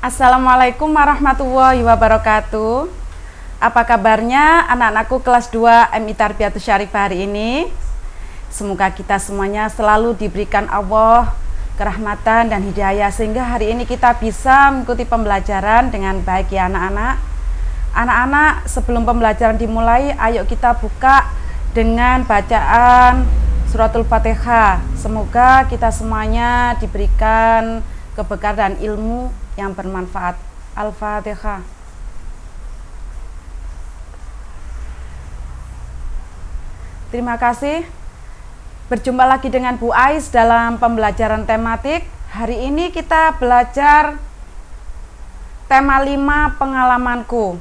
Assalamualaikum warahmatullahi wabarakatuh. Apa kabarnya anak-anakku kelas 2 MI Tarbiyatus Syarifah hari ini? Semoga kita semuanya selalu diberikan Allah kerahmatan dan hidayah sehingga hari ini kita bisa mengikuti pembelajaran dengan baik ya anak-anak. Anak-anak, sebelum pembelajaran dimulai, ayo kita buka dengan bacaan suratul Fatihah. Semoga kita semuanya diberikan keberkahan dan ilmu yang bermanfaat. Al-Fatihah. Terima kasih. Berjumpa lagi dengan Bu Ais dalam pembelajaran tematik. Hari ini kita belajar tema 5 pengalamanku.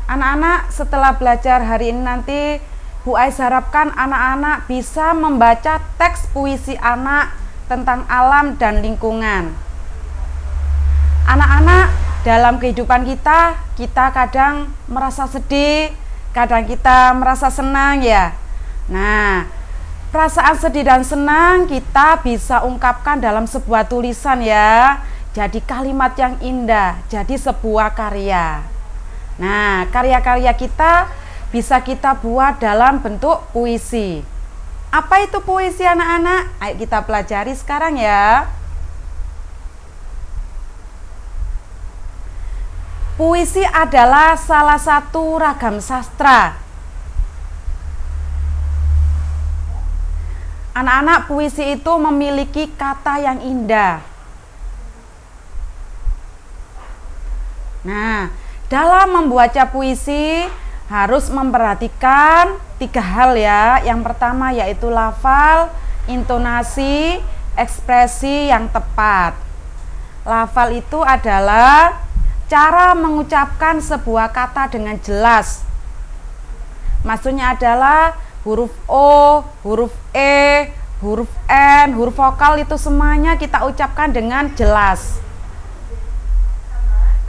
Anak-anak, setelah belajar hari ini nanti Bu Ais harapkan anak-anak bisa membaca teks puisi anak tentang alam dan lingkungan. Anak-anak, dalam kehidupan kita kadang merasa sedih, kadang kita merasa senang ya. Nah, perasaan sedih dan senang kita bisa ungkapkan dalam sebuah tulisan ya. Jadi kalimat yang indah, jadi sebuah karya. Nah, karya-karya kita bisa kita buat dalam bentuk puisi. Apa itu puisi anak-anak? Ayo kita pelajari sekarang ya. Puisi adalah salah satu ragam sastra. Anak-anak, puisi itu memiliki kata yang indah. Nah, dalam membaca puisi harus memperhatikan 3 hal ya. Yang pertama yaitu lafal, intonasi, ekspresi yang tepat. Lafal itu adalah cara mengucapkan sebuah kata dengan jelas. Maksudnya adalah huruf O, huruf E, huruf N, huruf vokal itu semuanya kita ucapkan dengan jelas.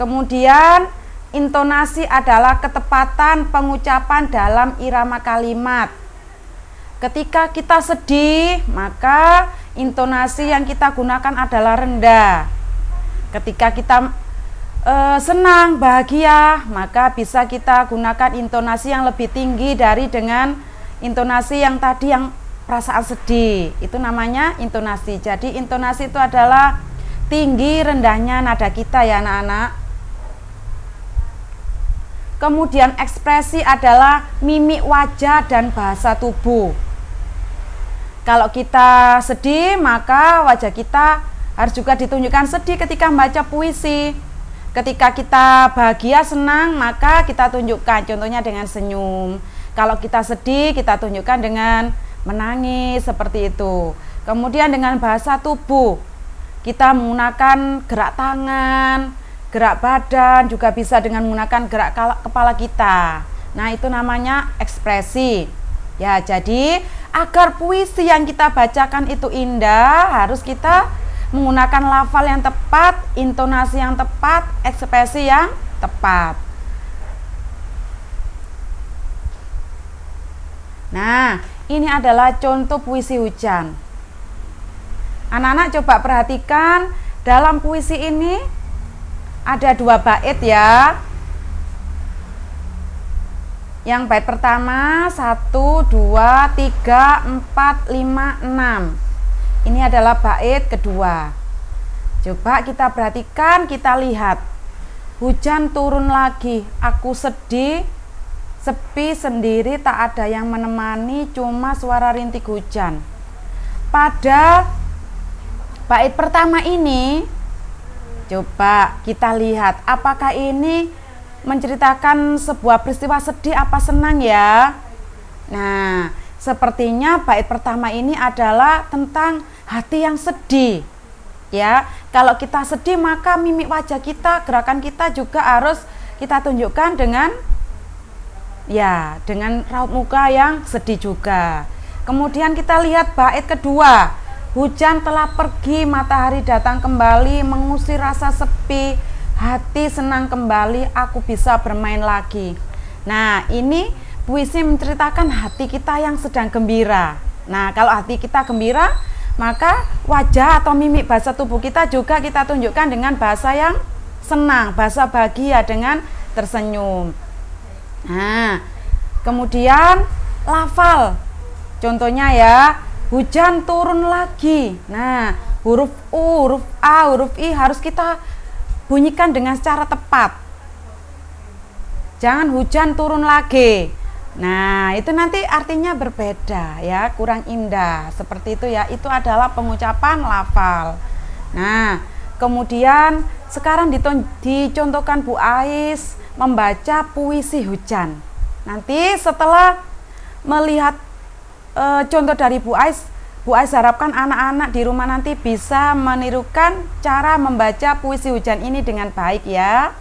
Kemudian intonasi adalah ketepatan pengucapan dalam irama kalimat. Ketika kita sedih, maka intonasi yang kita gunakan adalah rendah. Ketika kita senang, bahagia, maka bisa kita gunakan intonasi yang lebih tinggi dari dengan intonasi yang tadi yang perasaan sedih. Itu namanya intonasi. Jadi intonasi itu adalah tinggi rendahnya nada kita ya anak-anak. Kemudian ekspresi adalah mimik wajah dan bahasa tubuh. Kalau kita sedih, maka wajah kita harus juga ditunjukkan sedih ketika membaca puisi. Ketika kita bahagia, senang, maka kita tunjukkan, contohnya dengan senyum. Kalau kita sedih, kita tunjukkan dengan menangis, seperti itu. Kemudian dengan bahasa tubuh, kita menggunakan gerak tangan, gerak badan, juga bisa dengan menggunakan gerak kepala kita. Nah, itu namanya ekspresi. Ya, jadi agar puisi yang kita bacakan itu indah, harus kita menggunakan lafal yang tepat, intonasi yang tepat, ekspresi yang tepat. Nah, ini adalah contoh puisi hujan. Anak-anak coba perhatikan, dalam puisi ini ada 2 bait ya. Yang bait pertama 1, 2, 3, 4, 5, 6. Ini adalah bait kedua. Coba kita perhatikan, kita lihat. Hujan turun lagi, aku sedih, sepi sendiri, tak ada yang menemani, cuma suara rintik hujan. Pada bait pertama ini, coba kita lihat, apakah ini menceritakan sebuah peristiwa sedih apa senang ya? Nah, sepertinya bait pertama ini adalah tentang hati yang sedih. Ya, kalau kita sedih maka mimik wajah kita, gerakan kita juga harus kita tunjukkan dengan dengan raut muka yang sedih juga. Kemudian kita lihat bait kedua. Hujan telah pergi, matahari datang kembali, mengusir rasa sepi, hati senang kembali, aku bisa bermain lagi. Nah, ini puisi menceritakan hati kita yang sedang gembira. Nah, kalau hati kita gembira, maka wajah atau mimik bahasa tubuh kita juga kita tunjukkan dengan bahasa yang senang, bahasa bahagia dengan tersenyum. Nah, kemudian lafal. Contohnya ya, hujan turun lagi. Nah, huruf U, huruf A, huruf I harus kita bunyikan dengan secara tepat. Jangan hujan turun lagi. Nah, itu nanti artinya berbeda ya, kurang indah. Seperti itu ya, itu adalah pengucapan lafal. Nah, kemudian sekarang dicontohkan Bu Ais membaca puisi hujan. Nanti setelah melihat contoh dari Bu Ais harapkan anak-anak di rumah nanti bisa menirukan cara membaca puisi hujan ini dengan baik ya.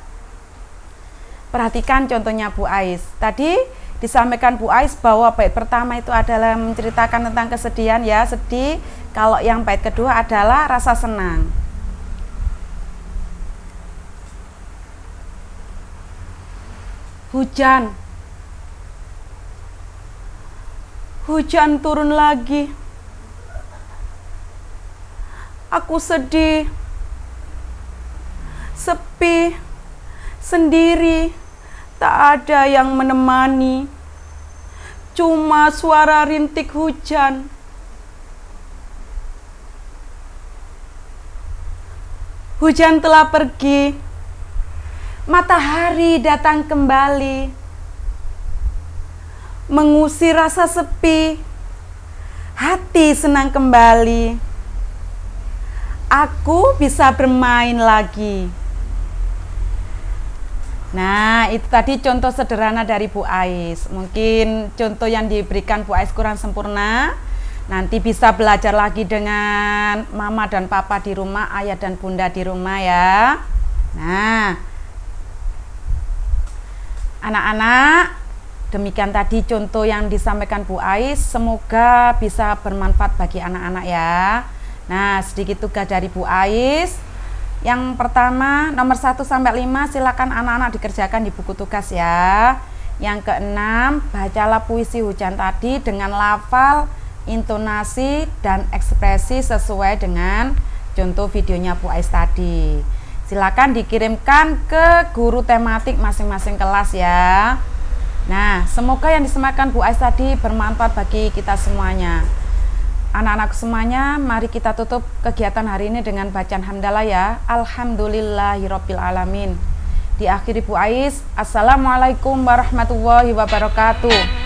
Perhatikan contohnya Bu Ais. Tadi disampaikan Bu Ais bahwa bait pertama itu adalah menceritakan tentang kesedihan ya, sedih. Kalau yang bait kedua adalah rasa senang. Hujan. Hujan turun lagi. Aku sedih. Sepi. Sendiri. Tak ada yang menemani. Cuma suara rintik hujan. Hujan telah pergi. Matahari datang kembali. Mengusir rasa sepi. Hati senang kembali. Aku bisa bermain lagi. Nah, itu tadi contoh sederhana dari Bu Ais. Mungkin contoh yang diberikan Bu Ais kurang sempurna. Nanti bisa belajar lagi dengan mama dan papa di rumah, ayah dan bunda di rumah ya. Nah, anak-anak, demikian tadi contoh yang disampaikan Bu Ais. Semoga bisa bermanfaat bagi anak-anak ya. Nah, sedikit tugas dari Bu Ais. Yang pertama, nomor 1 sampai 5 silakan anak-anak dikerjakan di buku tugas ya. Yang keenam, bacalah puisi hujan tadi dengan lafal, intonasi, dan ekspresi sesuai dengan contoh videonya Bu Ais tadi. Silakan dikirimkan ke guru tematik masing-masing kelas ya. Nah, semoga yang disampaikan Bu Ais tadi bermanfaat bagi kita semuanya. Anak-anak semuanya, mari kita tutup kegiatan hari ini dengan bacaan hamdalah ya. Alhamdulillahirabbil alamin. Diakhiri Bu Ais, Assalamualaikum warahmatullahi wabarakatuh.